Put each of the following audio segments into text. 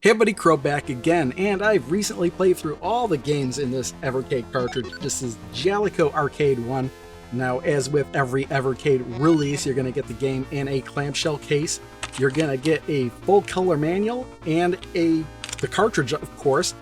Hey everybody, Crow back again, and I've recently played through all the games in this Evercade cartridge. This is Jaleco Arcade 1. Now, as with every Evercade release, you're going to get the game in a clamshell case. You're going to get a full color manual and the cartridge, of course.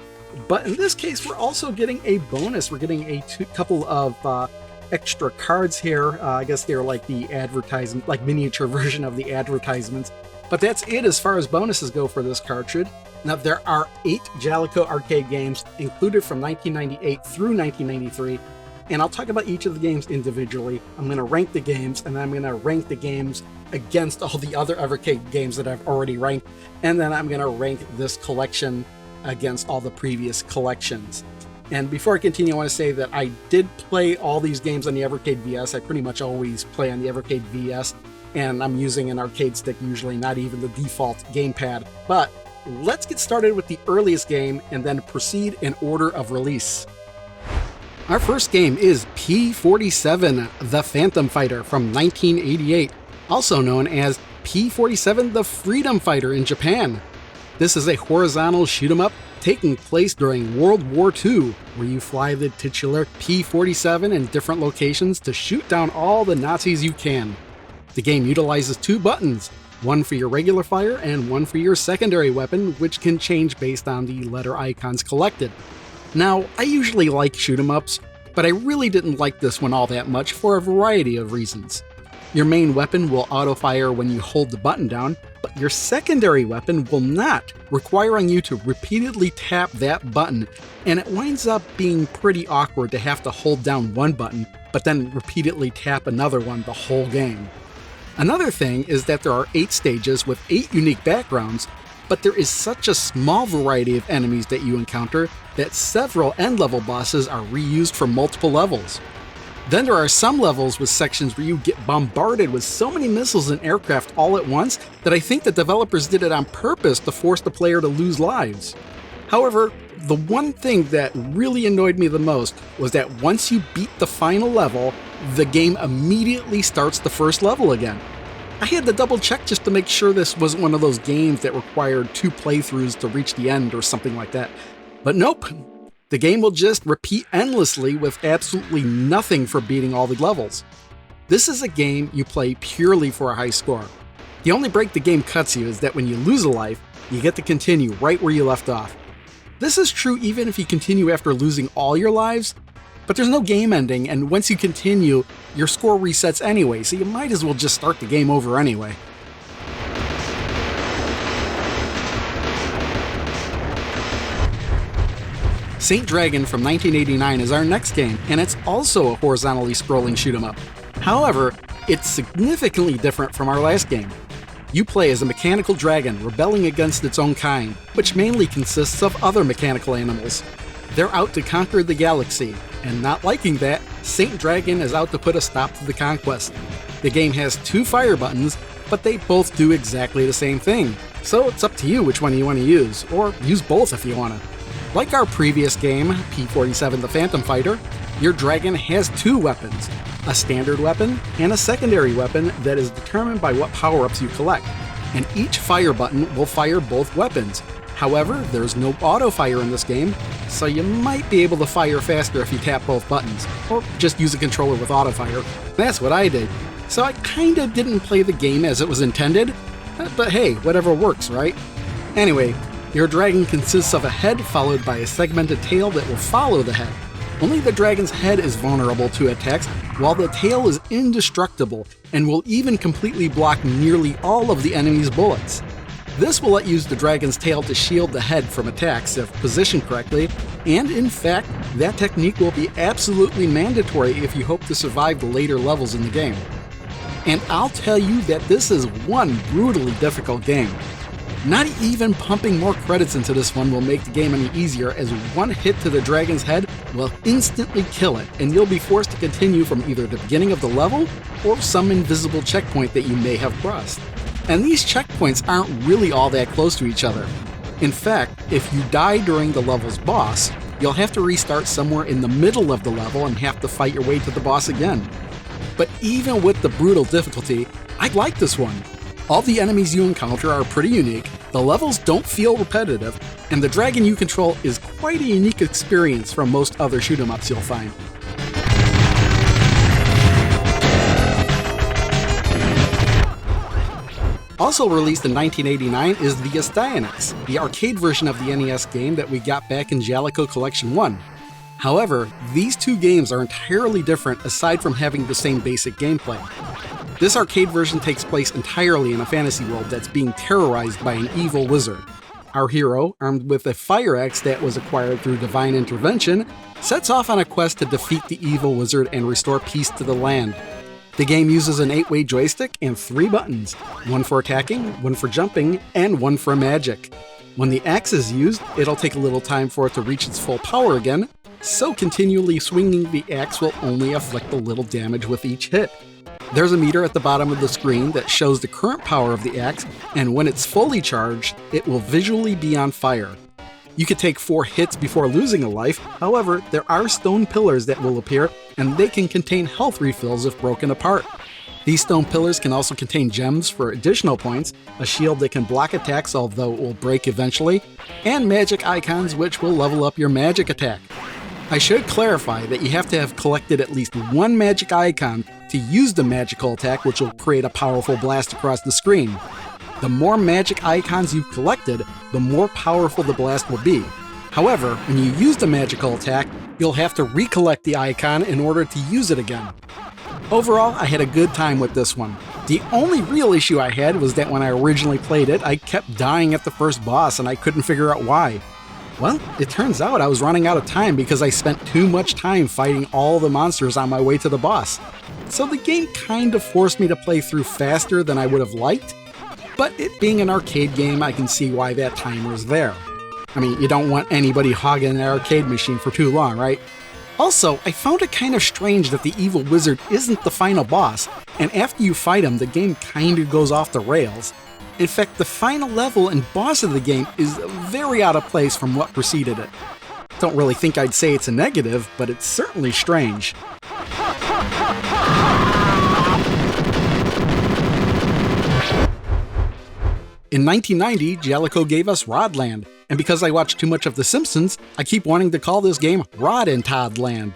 But in this case, we're also getting a bonus. We're getting a couple of extra cards here. I guess they're like the advertisement, like miniature version of the advertisements. But that's it as far as bonuses go for this cartridge. Now, there are 8 Jaleco Arcade games included from 1998 through 1993, and I'll talk about each of the games individually. I'm going to rank the games, and then I'm going to rank the games against all the other Evercade games that I've already ranked, and then I'm going to rank this collection against all the previous collections. And before I continue, I want to say that I did play all these games on the Evercade VS. I pretty much always play on the Evercade VS, and I'm using an arcade stick usually, not even the default gamepad. But let's get started with the earliest game and then proceed in order of release. Our first game is P-47, the Phantom Fighter from 1988, also known as P-47, the Freedom Fighter in Japan. This is a horizontal shoot-'em-up taking place during World War II, where you fly the titular P-47 in different locations to shoot down all the Nazis you can. The game utilizes 2 buttons, one for your regular fire and one for your secondary weapon, which can change based on the letter icons collected. Now, I usually like shoot-'em-ups, but I really didn't like this one all that much for a variety of reasons. Your main weapon will auto-fire when you hold the button down, but your secondary weapon will not, requiring you to repeatedly tap that button, and it winds up being pretty awkward to have to hold down one button, but then repeatedly tap another one the whole game. Another thing is that there are 8 stages with 8 unique backgrounds, but there is such a small variety of enemies that you encounter that several end-level bosses are reused for multiple levels. Then there are some levels with sections where you get bombarded with so many missiles and aircraft all at once that I think the developers did it on purpose to force the player to lose lives. However, the one thing that really annoyed me the most was that once you beat the final level, the game immediately starts the first level again. I had to double check just to make sure this wasn't one of those games that required 2 playthroughs to reach the end or something like that. But nope, the game will just repeat endlessly with absolutely nothing for beating all the levels. This is a game you play purely for a high score. The only break the game cuts you is that when you lose a life, you get to continue right where you left off. This is true even if you continue after losing all your lives, but there's no game ending, and once you continue, your score resets anyway, so you might as well just start the game over anyway. Saint Dragon from 1989 is our next game, and it's also a horizontally scrolling shoot-'em-up. However, it's significantly different from our last game. You play as a mechanical dragon rebelling against its own kind, which mainly consists of other mechanical animals. They're out to conquer the galaxy, and not liking that, Saint Dragon is out to put a stop to the conquest. The game has 2 fire buttons, but they both do exactly the same thing, so it's up to you which one you want to use, or use both if you want to. Like our previous game, P-47 the Phantom Fighter, your dragon has 2 weapons, a standard weapon and a secondary weapon that is determined by what power-ups you collect, and each fire button will fire both weapons. However, there's no auto-fire in this game, so you might be able to fire faster if you tap both buttons, or just use a controller with auto-fire. That's what I did. So I kinda didn't play the game as it was intended, but hey, whatever works, right? Anyway, your dragon consists of a head followed by a segmented tail that will follow the head. Only the dragon's head is vulnerable to attacks, while the tail is indestructible and will even completely block nearly all of the enemy's bullets. This will let you use the dragon's tail to shield the head from attacks if positioned correctly, and in fact, that technique will be absolutely mandatory if you hope to survive the later levels in the game. And I'll tell you that this is one brutally difficult game. Not even pumping more credits into this one will make the game any easier, as one hit to the dragon's head will instantly kill it, and you'll be forced to continue from either the beginning of the level or some invisible checkpoint that you may have crossed. And these checkpoints aren't really all that close to each other. In fact, if you die during the level's boss, you'll have to restart somewhere in the middle of the level and have to fight your way to the boss again. But even with the brutal difficulty, I like this one. All the enemies you encounter are pretty unique, The levels don't feel repetitive, and the dragon you control is quite a unique experience from most other shoot-'em-ups you'll find. Also released in 1989 is the Astyanax, the arcade version of the NES game that we got back in Jaleco Collection 1. However, these two games are entirely different aside from having the same basic gameplay. This arcade version takes place entirely in a fantasy world that's being terrorized by an evil wizard. Our hero, armed with a fire axe that was acquired through divine intervention, sets off on a quest to defeat the evil wizard and restore peace to the land. The game uses an 8-way joystick and 3 buttons, one for attacking, one for jumping, and one for magic. When the axe is used, it'll take a little time for it to reach its full power again, so continually swinging the axe will only afflict a little damage with each hit. There's a meter at the bottom of the screen that shows the current power of the axe, and when it's fully charged, it will visually be on fire. You could take 4 hits before losing a life, however, there are stone pillars that will appear, and they can contain health refills if broken apart. These stone pillars can also contain gems for additional points, a shield that can block attacks although it will break eventually, and magic icons which will level up your magic attack. I should clarify that you have to have collected at least 1 magic icon to use the magical attack, which will create a powerful blast across the screen. The more magic icons you've collected, the more powerful the blast will be. However, when you use the magical attack, you'll have to recollect the icon in order to use it again. Overall, I had a good time with this one. The only real issue I had was that when I originally played it, I kept dying at the first boss and I couldn't figure out why. Well, it turns out I was running out of time because I spent too much time fighting all the monsters on my way to the boss. So the game kind of forced me to play through faster than I would have liked, but it being an arcade game, I can see why that timer is there. I mean, you don't want anybody hogging an arcade machine for too long, right? Also, I found it kind of strange that the evil wizard isn't the final boss, and after you fight him, the game kind of goes off the rails. In fact, the final level and boss of the game is very out of place from what preceded it. Don't really think I'd say it's a negative, but it's certainly strange. In 1990, Jaleco gave us Rodland, and because I watch too much of The Simpsons, I keep wanting to call this game Rod and Todd Land.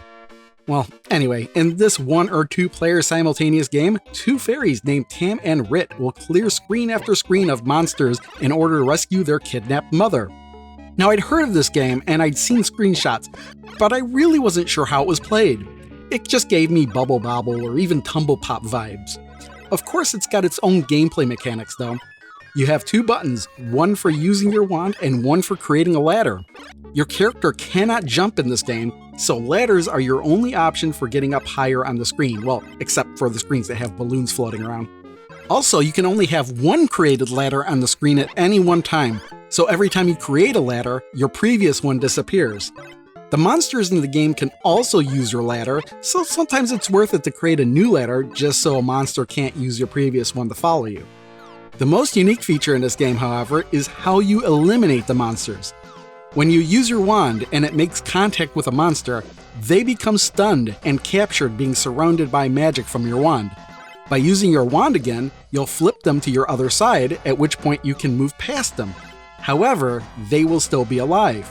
Well, anyway, in this 1 or 2 player simultaneous game, 2 fairies named Tam and Rit will clear screen after screen of monsters in order to rescue their kidnapped mother. Now, I'd heard of this game and I'd seen screenshots, but I really wasn't sure how it was played. It just gave me Bubble Bobble or even Tumble Pop vibes. Of course, it's got its own gameplay mechanics though. You have 2 buttons, one for using your wand and one for creating a ladder. Your character cannot jump in this game, so ladders are your only option for getting up higher on the screen, well, except for the screens that have balloons floating around. Also, you can only have 1 created ladder on the screen at any one time, so every time you create a ladder, your previous one disappears. The monsters in the game can also use your ladder, so sometimes it's worth it to create a new ladder just so a monster can't use your previous one to follow you. The most unique feature in this game, however, is how you eliminate the monsters. When you use your wand and it makes contact with a monster, they become stunned and captured, being surrounded by magic from your wand. By using your wand again, you'll flip them to your other side, at which point you can move past them. However, they will still be alive.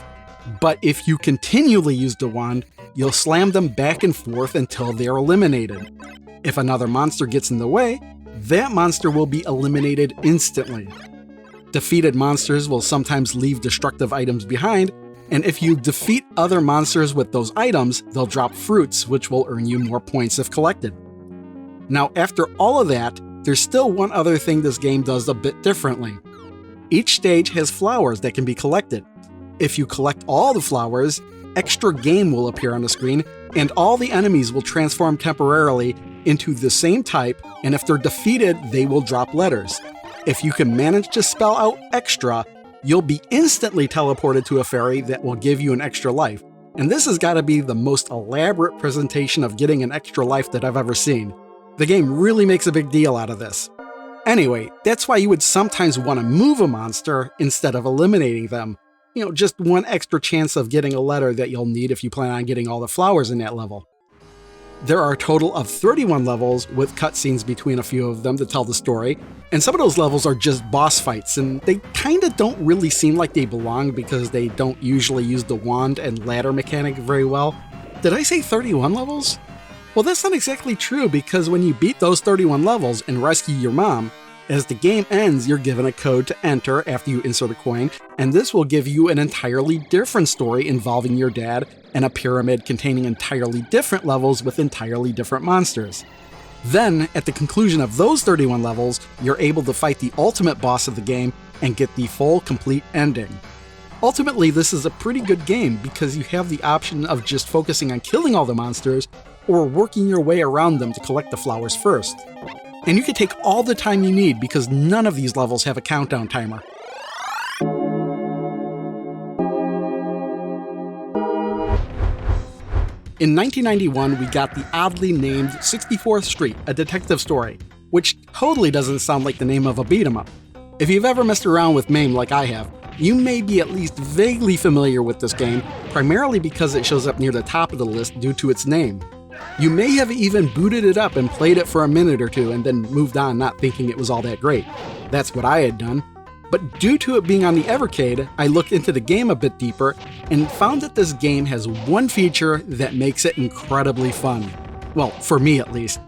But if you continually use the wand, you'll slam them back and forth until they're eliminated. If another monster gets in the way, that monster will be eliminated instantly. Defeated monsters will sometimes leave destructive items behind, and if you defeat other monsters with those items, they'll drop fruits, which will earn you more points if collected. Now, after all of that, there's still one other thing this game does a bit differently. Each stage has flowers that can be collected. If you collect all the flowers, extra game will appear on the screen, and all the enemies will transform temporarily into the same type, and if they're defeated, they will drop letters. If you can manage to spell out extra, you'll be instantly teleported to a fairy that will give you an extra life. And this has got to be the most elaborate presentation of getting an extra life that I've ever seen. The game really makes a big deal out of this. Anyway, that's why you would sometimes want to move a monster instead of eliminating them. You know, just 1 extra chance of getting a letter that you'll need if you plan on getting all the flowers in that level. There are a total of 31 levels with cutscenes between a few of them to tell the story, and some of those levels are just boss fights, and they kinda don't really seem like they belong because they don't usually use the wand and ladder mechanic very well. Did I say 31 levels? Well, that's not exactly true, because when you beat those 31 levels and rescue your mom, as the game ends, you're given a code to enter after you insert a coin, and this will give you an entirely different story involving your dad and a pyramid containing entirely different levels with entirely different monsters. Then, at the conclusion of those 31 levels, you're able to fight the ultimate boss of the game and get the full, complete ending. Ultimately, this is a pretty good game because you have the option of just focusing on killing all the monsters or working your way around them to collect the flowers first. And you can take all the time you need because none of these levels have a countdown timer. In 1991, we got the oddly named 64th Street, a detective story, which totally doesn't sound like the name of a beat-em-up. If you've ever messed around with MAME like I have, you may be at least vaguely familiar with this game, primarily because it shows up near the top of the list due to its name. You may have even booted it up and played it for a minute or two and then moved on not thinking it was all that great. That's what I had done. But due to it being on the Evercade, I looked into the game a bit deeper and found that this game has one feature that makes it incredibly fun. Well, for me at least.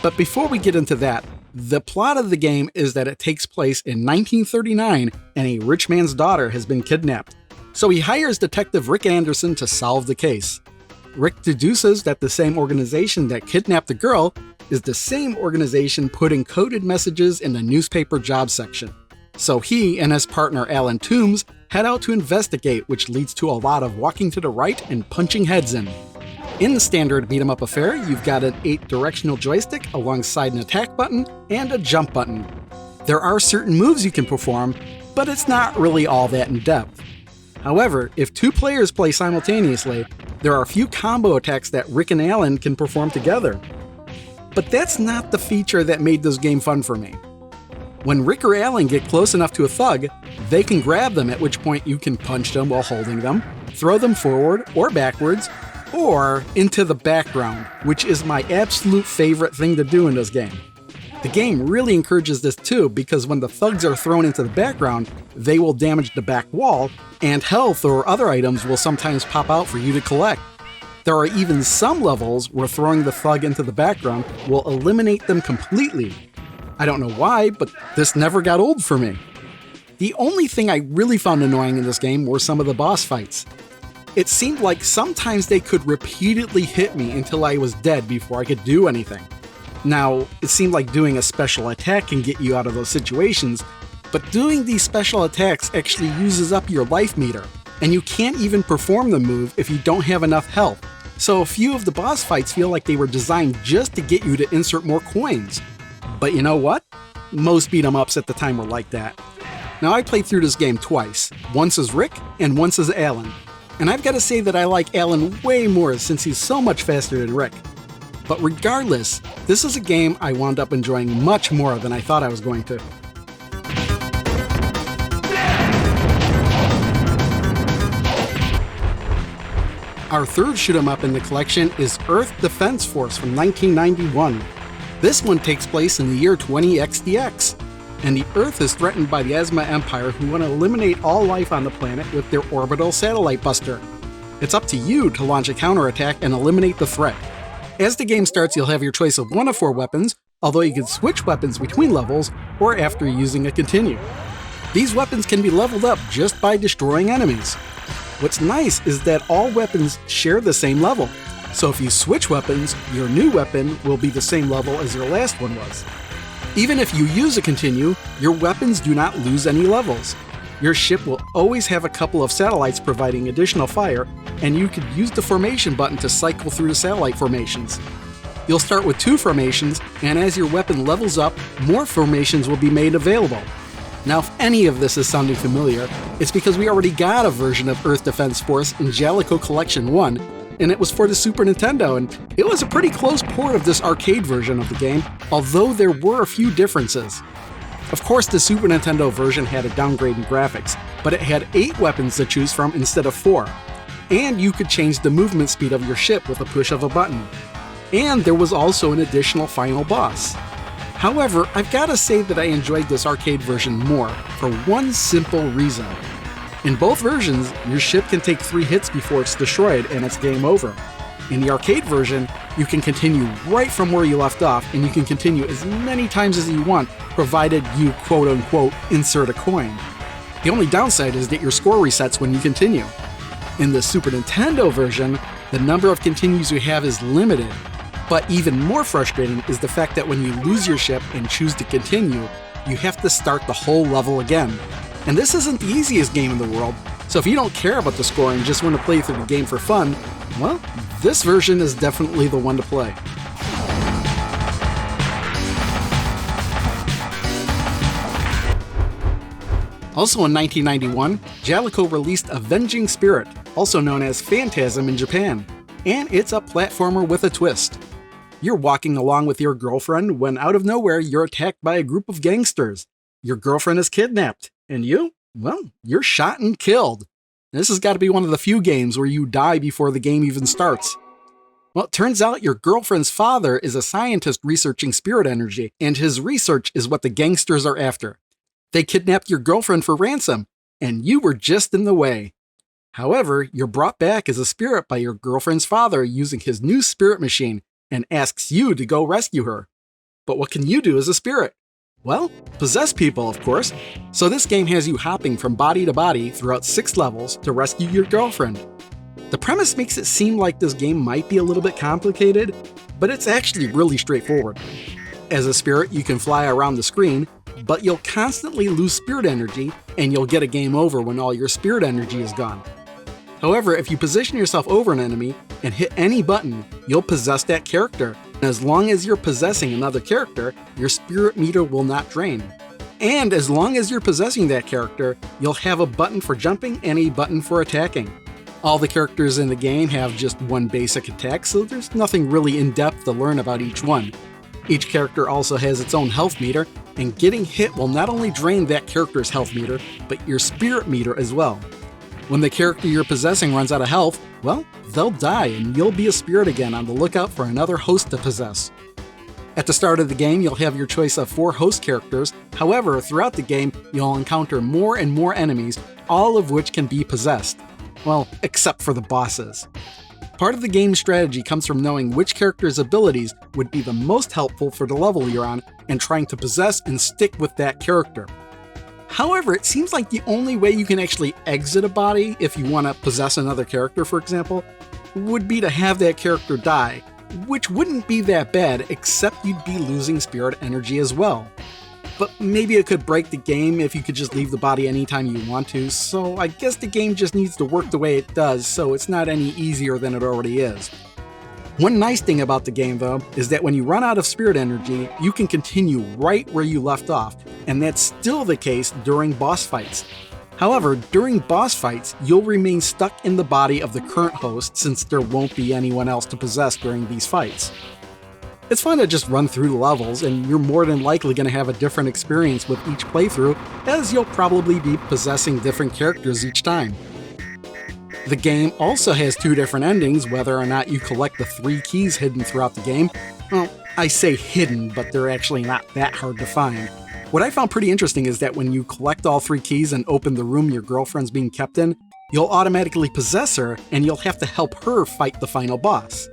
But before we get into that, the plot of the game is that it takes place in 1939 and a rich man's daughter has been kidnapped. So he hires Detective Rick Anderson to solve the case. Rick deduces that the same organization that kidnapped the girl is the same organization putting coded messages in the newspaper job section. So he and his partner Alan Toombs head out to investigate, which leads to a lot of walking to the right and punching heads in. In the standard beat-em-up affair, you've got an 8-directional joystick alongside an attack button and a jump button. There are certain moves you can perform, but it's not really all that in-depth. However, if 2 players play simultaneously, there are a few combo attacks that Rick and Alan can perform together. But that's not the feature that made this game fun for me. When Rick or Alan get close enough to a thug, they can grab them, at which point you can punch them while holding them, throw them forward or backwards, or into the background, which is my absolute favorite thing to do in this game. The game really encourages this too, because when the thugs are thrown into the background, they will damage the back wall, and health or other items will sometimes pop out for you to collect. There are even some levels where throwing the thug into the background will eliminate them completely. I don't know why, but this never got old for me. The only thing I really found annoying in this game were some of the boss fights. It seemed like sometimes they could repeatedly hit me until I was dead before I could do anything. Now, it seemed like doing a special attack can get you out of those situations, but doing these special attacks actually uses up your life meter, and you can't even perform the move if you don't have enough health. So a few of the boss fights feel like they were designed just to get you to insert more coins. But you know what? Most beat-em-ups at the time were like that. Now, I played through this game twice, once as Rick and once as Alan. And I've got to say that I like Alan way more since he's so much faster than Rick. But regardless, this is a game I wound up enjoying much more than I thought I was going to. Our third shoot-'em-up in the collection is Earth Defense Force from 1991. This one takes place in the year 20XDX, and the Earth is threatened by the Asma Empire, who want to eliminate all life on the planet with their orbital satellite buster. It's up to you to launch a counterattack and eliminate the threat. As the game starts, you'll have your choice of 1 of 4 weapons, although you can switch weapons between levels or after using a Continuum. These weapons can be leveled up just by destroying enemies. What's nice is that all weapons share the same level, so if you switch weapons, your new weapon will be the same level as your last one was. Even if you use a Continue, your weapons do not lose any levels. Your ship will always have a couple of satellites providing additional fire, and you could use the formation button to cycle through the satellite formations. You'll start with 2 formations, and as your weapon levels up, more formations will be made available. Now, if any of this is sounding familiar, it's because we already got a version of Earth Defense Force in Jaleco Collection 1, and it was for the Super Nintendo, and it was a pretty close port of this arcade version of the game, although there were a few differences. Of course, the Super Nintendo version had a downgrade in graphics, but it had 8 weapons to choose from instead of 4. And you could change the movement speed of your ship with a push of a button. And there was also an additional final boss. However, I've got to say that I enjoyed this arcade version more for one simple reason. In both versions, your ship can take 3 hits before it's destroyed and it's game over. In the arcade version, you can continue right from where you left off, and you can continue as many times as you want, provided you quote-unquote insert a coin. The only downside is that your score resets when you continue. In the Super Nintendo version, the number of continues you have is limited, but even more frustrating is the fact that when you lose your ship and choose to continue, you have to start the whole level again. And this isn't the easiest game in the world, so if you don't care about the score and just want to play through the game for fun, well, this version is definitely the one to play. Also in 1991, Jaleco released Avenging Spirit, also known as Phantasm in Japan, and it's a platformer with a twist. You're walking along with your girlfriend when out of nowhere you're attacked by a group of gangsters. Your girlfriend is kidnapped, and you? Well, you're shot and killed. This has got to be one of the few games where you die before the game even starts. Well, it turns out your girlfriend's father is a scientist researching spirit energy, and his research is what the gangsters are after. They kidnapped your girlfriend for ransom, and you were just in the way. However, you're brought back as a spirit by your girlfriend's father using his new spirit machine and asks you to go rescue her. But what can you do as a spirit? Well, possess people, of course. So this game has you hopping from body to body throughout 6 levels to rescue your girlfriend. The premise makes it seem like this game might be a little bit complicated, but it's actually really straightforward. As a spirit, you can fly around the screen, but you'll constantly lose spirit energy, and you'll get a game over when all your spirit energy is gone. However, if you position yourself over an enemy and hit any button, you'll possess that character. And as long as you're possessing another character, your spirit meter will not drain. And as long as you're possessing that character, you'll have a button for jumping and a button for attacking. All the characters in the game have just one basic attack, so there's nothing really in-depth to learn about each one. Each character also has its own health meter, and getting hit will not only drain that character's health meter, but your spirit meter as well. When the character you're possessing runs out of health, well, they'll die and you'll be a spirit again on the lookout for another host to possess. At the start of the game, you'll have your choice of 4 host characters. However, throughout the game, you'll encounter more and more enemies, all of which can be possessed. Well, except for the bosses. Part of the game's strategy comes from knowing which character's abilities would be the most helpful for the level you're on and trying to possess and stick with that character. However, it seems like the only way you can actually exit a body, if you want to possess another character, for example, would be to have that character die, which wouldn't be that bad, except you'd be losing spirit energy as well. But maybe it could break the game if you could just leave the body anytime you want to, so I guess the game just needs to work the way it does, so it's not any easier than it already is. One nice thing about the game, though, is that when you run out of spirit energy, you can continue right where you left off, and that's still the case during boss fights. However, during boss fights, you'll remain stuck in the body of the current host since there won't be anyone else to possess during these fights. It's fun to just run through the levels, and you're more than likely going to have a different experience with each playthrough, as you'll probably be possessing different characters each time. The game also has 2 different endings, whether or not you collect the 3 keys hidden throughout the game. Well, I say hidden, but they're actually not that hard to find. What I found pretty interesting is that when you collect all 3 keys and open the room your girlfriend's being kept in, you'll automatically possess her, and you'll have to help her fight the final boss.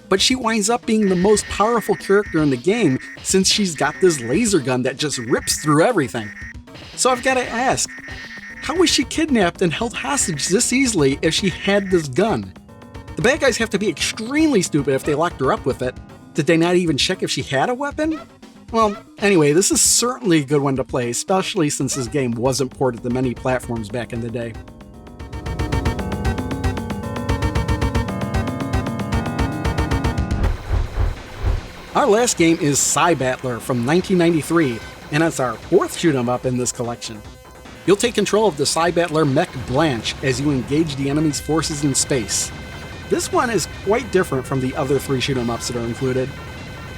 But she winds up being the most powerful character in the game since she's got this laser gun that just rips through everything. So I've got to ask, how was she kidnapped and held hostage this easily if she had this gun? The bad guys have to be extremely stupid if they locked her up with it. Did they not even check if she had a weapon? Well, anyway, this is certainly a good one to play, especially since this game wasn't ported to many platforms back in the day. Our last game is Cybattler from 1993, and it's our 4th shoot-'em-up in this collection. You'll take control of the Cybattler mech Blanche as you engage the enemy's forces in space. This one is quite different from the other 3 shoot-'em-ups that are included.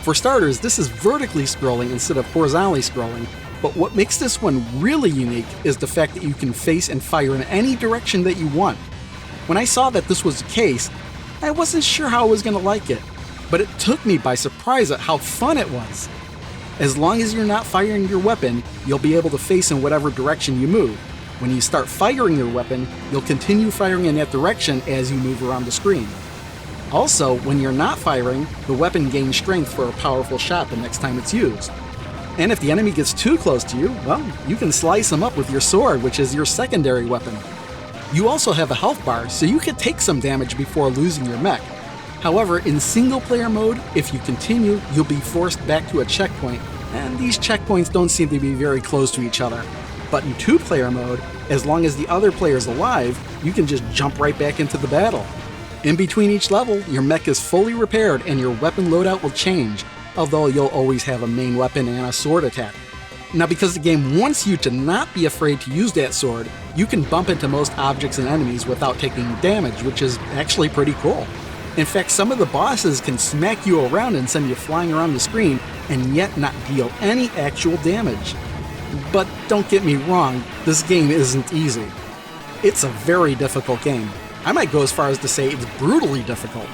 For starters, this is vertically scrolling instead of horizontally scrolling, but what makes this one really unique is the fact that you can face and fire in any direction that you want. When I saw that this was the case, I wasn't sure how I was going to like it. but it took me by surprise at how fun it was. As long as you're not firing your weapon, you'll be able to face in whatever direction you move. When you start firing your weapon, you'll continue firing in that direction as you move around the screen. Also, when you're not firing, the weapon gains strength for a powerful shot the next time it's used. And if the enemy gets too close to you, well, you can slice them up with your sword, which is your secondary weapon. You also have a health bar, so you could take some damage before losing your mech. However, in single-player mode, if you continue, you'll be forced back to a checkpoint, and these checkpoints don't seem to be very close to each other. But in two-player mode, as long as the other player's alive, you can just jump right back into the battle. In between each level, your mech is fully repaired and your weapon loadout will change, although you'll always have a main weapon and a sword attack. Now, because the game wants you to not be afraid to use that sword, you can bump into most objects and enemies without taking damage, which is actually pretty cool. In fact, some of the bosses can smack you around and send you flying around the screen, and yet not deal any actual damage. But don't get me wrong, this game isn't easy. It's a very difficult game. I might go as far as to say it's brutally difficult.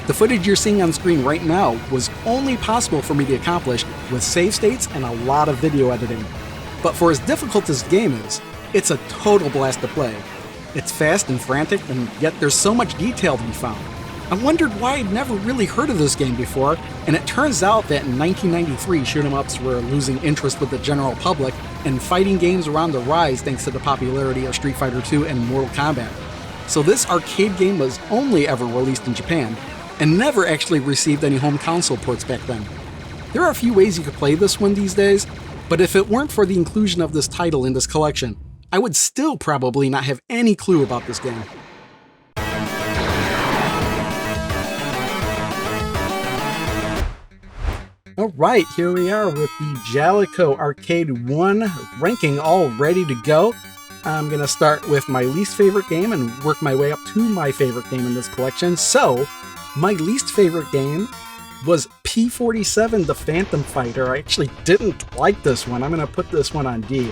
The footage you're seeing on screen right now was only possible for me to accomplish with save states and a lot of video editing. But for as difficult as the game is, it's a total blast to play. It's fast and frantic, and yet there's so much detail to be found. I wondered why I'd never really heard of this game before, and it turns out that in 1993 shoot-'em-ups were losing interest with the general public, and fighting games were on the rise thanks to the popularity of Street Fighter II and Mortal Kombat. So this arcade game was only ever released in Japan, and never actually received any home console ports back then. There are a few ways you could play this one these days, but if it weren't for the inclusion of this title in this collection, I would still probably not have any clue about this game. Alright, here we are with the Jaleco Arcade 1 ranking all ready to go. I'm going to start with my least favorite game and work my way up to my favorite game in this collection. So, my least favorite game was P-47, the Phantom Fighter. I actually didn't like this one. I'm going to put this one on D.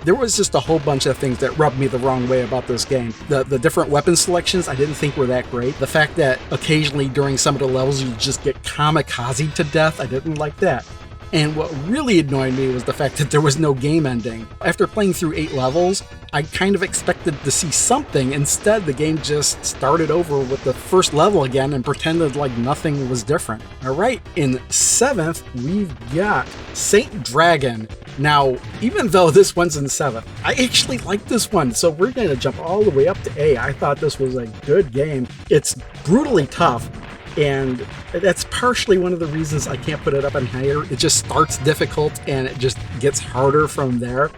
There was just a whole bunch of things that rubbed me the wrong way about this game. The different weapon selections I didn't think were that great. The fact that occasionally during some of the levels you just get kamikaze to death, I didn't like that. And what really annoyed me was the fact that there was no game ending. After playing through 8 levels, I kind of expected to see something. Instead, the game just started over with the first level again and pretended like nothing was different. Alright, in 7th, we've got Saint Dragon. Now, even though this one's in 7th, I actually like this one, so we're going to jump all the way up to A. I thought this was a good game. It's brutally tough. And that's partially one of the reasons I can't put it up on higher. It just starts difficult and it just gets harder from there.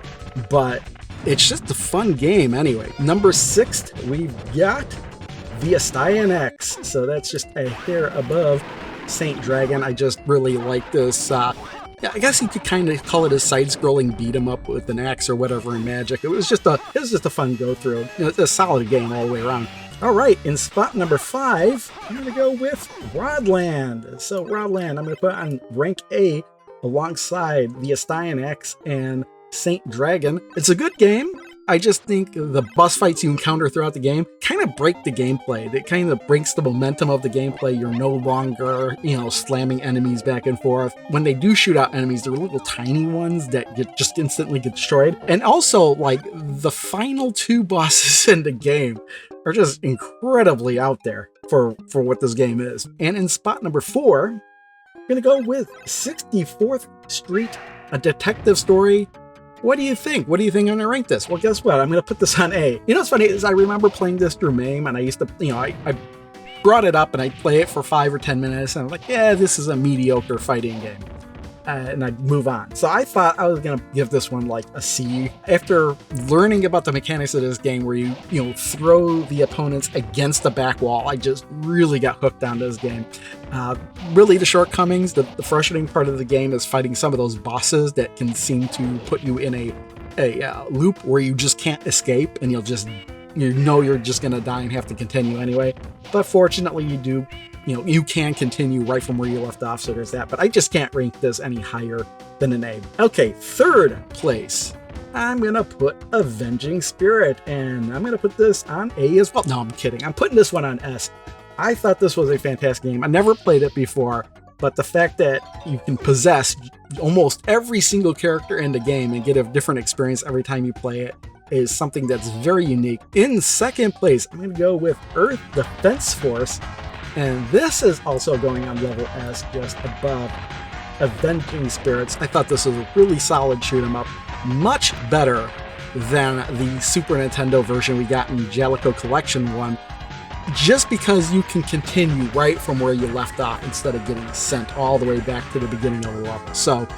But it's just a fun game anyway. Number 6, we've got the Astyanax. So that's just a hair above Saint Dragon. I just really like this. I guess you could kind of call it a side-scrolling beat-em-up with an axe or whatever in Magic. It was just a fun go-through. It's a solid game all the way around. Alright, in spot number 5, I'm going to go with Rodland. So Rodland, I'm going to put on rank A alongside the Astyanax and Saint Dragon. It's a good game. I just think the boss fights you encounter throughout the game kind of break the gameplay. It kind of breaks the momentum of the gameplay. You're no longer, slamming enemies back and forth. When they do shoot out enemies, they're little tiny ones that just instantly get destroyed. And also, the final 2 bosses in the game are just incredibly out there for what this game is. And in spot number 4, I'm going to go with 64th Street, a detective story. What do you think? What do you think I'm going to rank this? Well, guess what? I'm going to put this on A. What's funny is I remember playing this through MAME, and I used to, I brought it up and I'd play it for 5 or 10 minutes, and I'm like, yeah, this is a mediocre fighting game. And I'd move on. So I thought I was going to give this one like a C. After learning about the mechanics of this game where you throw the opponents against the back wall, I just really got hooked on this game. Really the shortcomings, the frustrating part of the game is fighting some of those bosses that can seem to put you in a loop where you just can't escape and you're just going to die and have to continue anyway. But fortunately you do. You can continue right from where you left off, so there's that. But I just can't rank this any higher than an A. Okay, 3rd place. I'm going to put Avenging Spirit, and I'm going to put this on A as well. No, I'm kidding. I'm putting this one on S. I thought this was a fantastic game. I never played it before, but the fact that you can possess almost every single character in the game and get a different experience every time you play it is something that's very unique. In second place, I'm going to go with Earth Defense Force, and this is also going on level S, just above Avenging Spirits. I thought this was a really solid shoot 'em up, much better than the Super Nintendo version we got in Jaleco Collection 1, just because you can continue right from where you left off instead of getting sent all the way back to the beginning of the level. So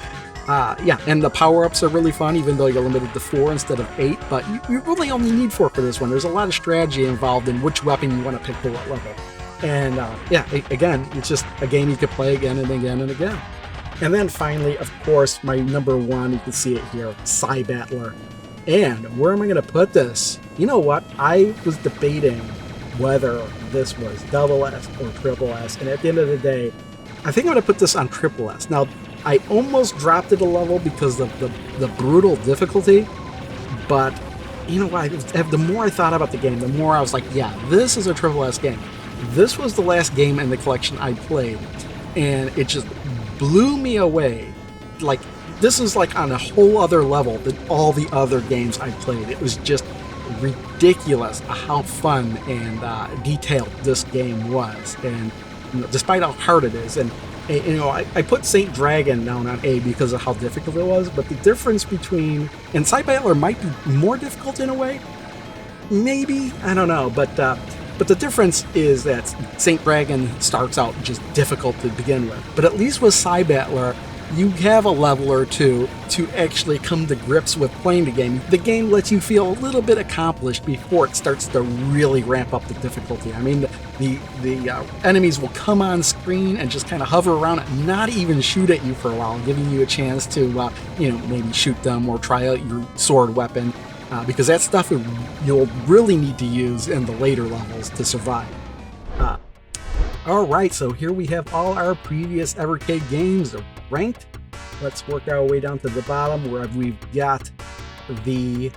yeah, and the power-ups are really fun, even though you're limited to 4 instead of 8, but you really only need 4 for this one. There's a lot of strategy involved in which weapon you want to pick for what level. And yeah, again, it's just a game you could play again and again and again. And then finally, of course, my number one, you can see it here, Cybattler. And where am I going to put this? You know what? I was debating whether this was double S or triple S, and at the end of the day, I think I'm going to put this on triple S. Now, I almost dropped it a level because of the brutal difficulty, but you know what? The more I thought about the game, the more I was like, yeah, this is a triple S game. This was the last game in the collection I played, and it just blew me away. Like, this is like on a whole other level than all the other games I played. It was just ridiculous how fun and detailed this game was, and you know, despite how hard it is. And you know, I put Saint Dragon down on A because of how difficult it was, but the difference between, and Cybattler might be more difficult in a way, maybe, I don't know, but the difference is that Saint Dragon starts out just difficult to begin with, but at least with Cybattler, you have a level or two to actually come to grips with playing the game. The game lets you feel a little bit accomplished before it starts to really ramp up the difficulty. I mean, the enemies will come on screen and just kind of hover around and not even shoot at you for a while, giving you a chance to, you know, maybe shoot them or try out your sword weapon, because that stuff you'll really need to use in the later levels to survive. Alright, so here we have all our previous Evercade games ranked. Let's work our way down to the bottom where we've got the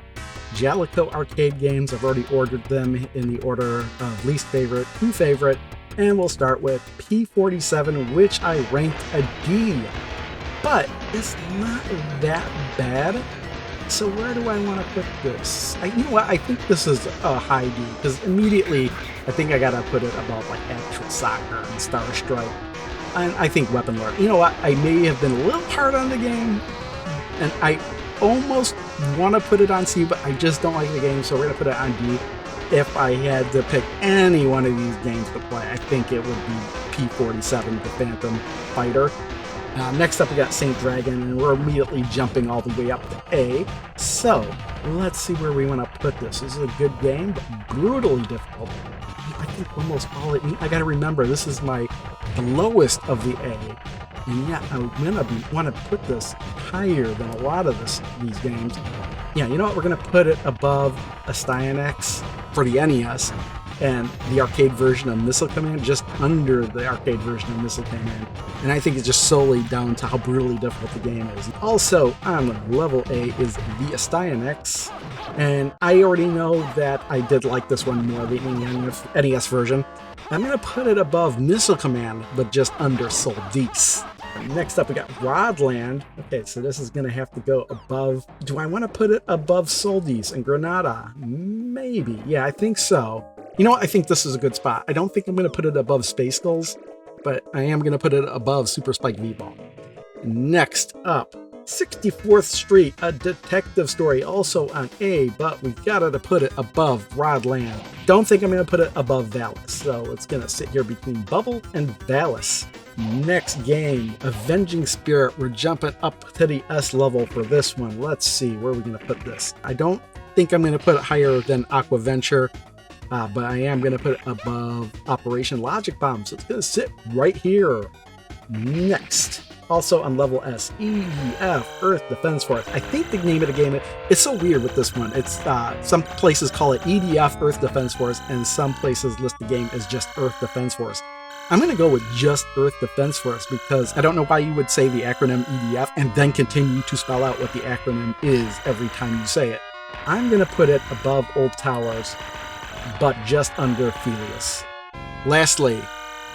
Jaleco Arcade games. I've already ordered them in the order of least favorite to favorite, and we'll start with P47, which I ranked a D, but it's not that bad. So where do I want to put this? You know what? I think this is a high D, because immediately I think I gotta put it above like Actual Soccer and Star Strike. And I think Weapon Lord. You know what? I may have been a little hard on the game, and I almost want to put it on C, but I just don't like the game, so we're gonna put it on D. If I had to pick any one of these games to play, I think it would be P47, the Phantom Fighter. Next up, we got Saint Dragon, and we're immediately jumping all the way up to A. So, let's see where we want to put this. This is a good game, but brutally difficult. I think almost all it needs. I gotta remember, this is the lowest of the A. And yeah, I'm gonna want to put this higher than a lot of these games. Yeah, you know what? We're gonna put it above Astyanax for the NES, and the arcade version of Missile Command just under the arcade version of Missile Command. And I think it's just solely down to how brutally difficult the game is. Also on level A is the Astyanax, and I already know that I did like this one more, the NES version. I'm going to put it above Missile Command, but just under Soldice. Next up, we got Rodland. Okay, so this is going to have to go above. Do I want to put it above Soldice and Granada? Maybe. Yeah, I think so. You know what? I think this is a good spot. I don't think I'm going to put it above Space Gulls, but I am going to put it above Super Spike V-Ball. Next up, 64th Street, a detective story, also on A, but we gotta put it above Rodland. Don't think I'm going to put it above Valis, so it's going to sit here between Bubble and Valis. Next game, Avenging Spirit. We're jumping up to the S level for this one. Let's see, where are we going to put this? I don't think I'm going to put it higher than Aquaventure, but I am going to put it above Operation Logic Bomb, so it's going to sit right here. Next, also on level S, E.D.F, Earth Defense Force. I think the name of the game, it's so weird with this one. It's some places call it E.D.F, Earth Defense Force, and some places list the game as just Earth Defense Force. I'm going to go with just Earth Defense Force because I don't know why you would say the acronym EDF and then continue to spell out what the acronym is every time you say it. I'm going to put it above Old Towers, but just under Felius. Lastly,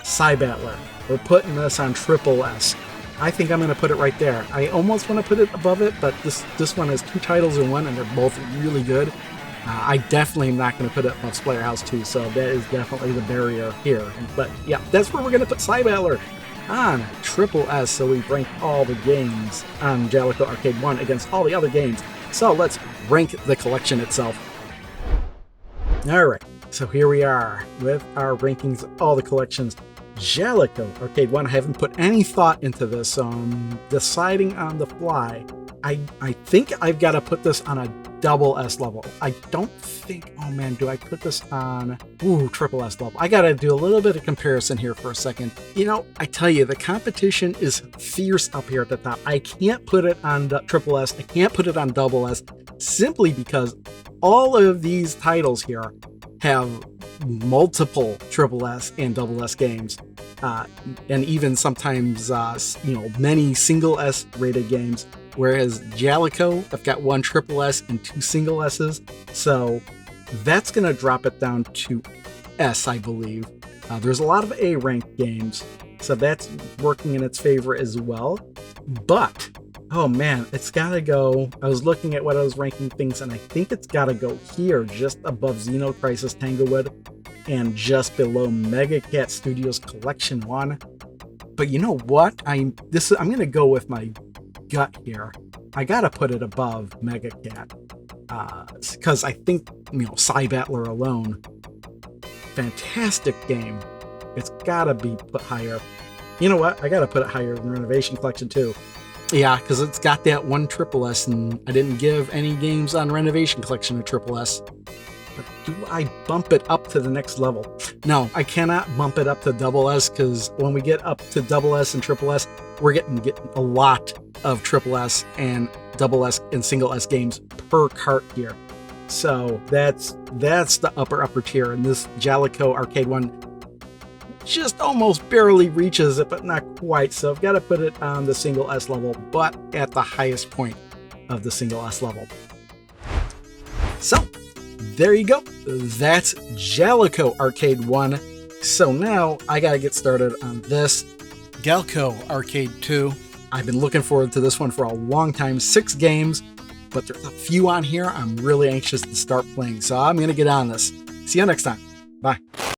Cybattler. We're putting this on triple S. I think I'm going to put it right there. I almost want to put it above it, but this one has 2 titles in one, and they're both really good. I definitely am not going to put it above Splatterhouse 2, so that is definitely the barrier here. But yeah, that's where we're going to put Cybattler, on triple S, so we rank all the games on Jaleco Arcade 1 against all the other games. So let's rank the collection itself. Alright, so here we are with our rankings of all the collections. Jaleco Arcade 1, I haven't put any thought into this, so I'm deciding on the fly. I think I've got to put this on a double S level. I don't think, oh man, do I put this on, triple S level? I got to do a little bit of comparison here for a second. You know, I tell you, the competition is fierce up here at the top. I can't put it on triple S. I can't put it on double S, simply because all of these titles here have multiple triple S and double S games, and even sometimes many single S rated games, whereas Jaleco, I've got 1 triple S and 2 single S's, so that's gonna drop it down to S, I believe. There's a lot of A ranked games, so that's working in its favor as well. But oh man, it's gotta go. I was looking at what I was ranking things, and I think it's gotta go here, just above Xeno Crisis Tanglewood and just below Mega Cat Studios Collection 1. But you know what? I'm gonna go with my gut here. I gotta put it above Mega Cat, because I think, Cybattler alone, fantastic game. It's gotta be put higher. You know what? I gotta put it higher than Renovation Collection 2. Yeah, because it's got that 1 triple S, and I didn't give any games on Renovation Collection a triple S. But do I bump it up to the next level? No, I cannot bump it up to double S, because when we get up to double S and triple S, we're getting a lot of triple S and double S and single S games per cart here. So that's the upper tier, and this Jaleco Arcade 1 just almost barely reaches it, but not quite. So I've got to put it on the single S level, but at the highest point of the single S level. So there you go. That's Jaleco Arcade 1. So now I got to get started on this Jaleco Arcade 2. I've been looking forward to this one for a long time. 6 games, but there's a few on here I'm really anxious to start playing. So I'm going to get on this. See you next time. Bye.